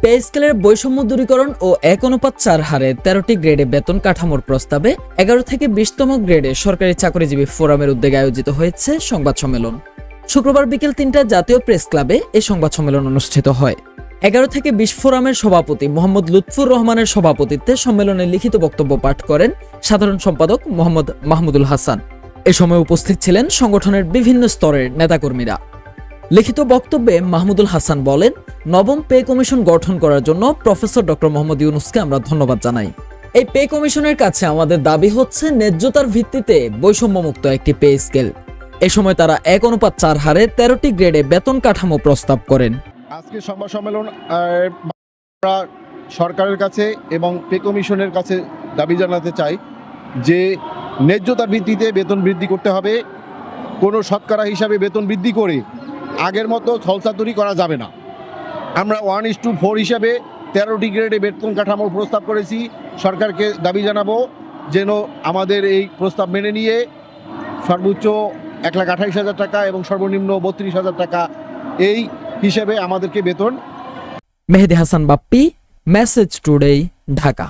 Pay স্কেলের বৈষম্য দূরীকরণ ও 1:4 হারে 13টি গ্রেডে বেতন কাঠামোর প্রস্তাবে 11 থেকে 20তম গ্রেডে সরকারি চাকরিজীবী ফোরামের উদ্যোগে আয়োজিত হয়েছে সংবাদ সম্মেলন। শুক্রবার বিকেল 3টায় জাতীয় প্রেস ক্লাবে এই সংবাদ সম্মেলন অনুষ্ঠিত হয়। 11 থেকে 20 ফোরামের সভাপতি মোহাম্মদ লুৎফুর রহমানের সভাপতিত্বে সম্মেলনে লিখিত বক্তব্য পাঠ করেন সাধারণ সম্পাদক মোহাম্মদ মাহমুদুল হাসান। এ সময় উপস্থিত ছিলেন সংগঠনের বিভিন্ন স্তরের নেতাকর্মীরা। লিখিত বক্তব্যে মাহমুদুল হাসান বলেন, নবম পে কমিশন গঠন করার জন্য প্রফেসর ডক্টর মোহাম্মদ ইউনূসকে আমরা ধন্যবাদ জানাই। এই পে কমিশনের কাছে আমাদের দাবি হচ্ছে ন্যায্যতার ভিত্তিতে বৈষম্যমুক্ত একটি পে স্কেল। এ সময় তারা 1:4 হারে 13টি গ্রেডে বেতন কাঠামো প্রস্তাব করেন। আজকে সংবাদ সম্মেলন আমরা সরকারের কাছে এবং পে কমিশনের কাছে দাবি জানাতে চাই যে ন্যায্যতার ভিত্তিতে বেতন বৃদ্ধি করতে হবে। কোনো শতকরা হিসাবে বেতন বৃদ্ধি করে আগের মতো ছলচাতুরি করা যাবে না। আমরা 1:4 হিসাবে 13টি গ্রেডে বেতন কাঠামোর প্রস্তাব করেছি। সরকারকে দাবি জানাবো যেন আমাদের এই প্রস্তাব মেনে নিয়ে সর্বোচ্চ 1,28,000 টাকা এবং সর্বনিম্ন 32,000 টাকা এই হিসেবে আমাদেরকে বেতন। মেহেদী হাসান বাপ্পি, মেসেজ টুডে, ঢাকা।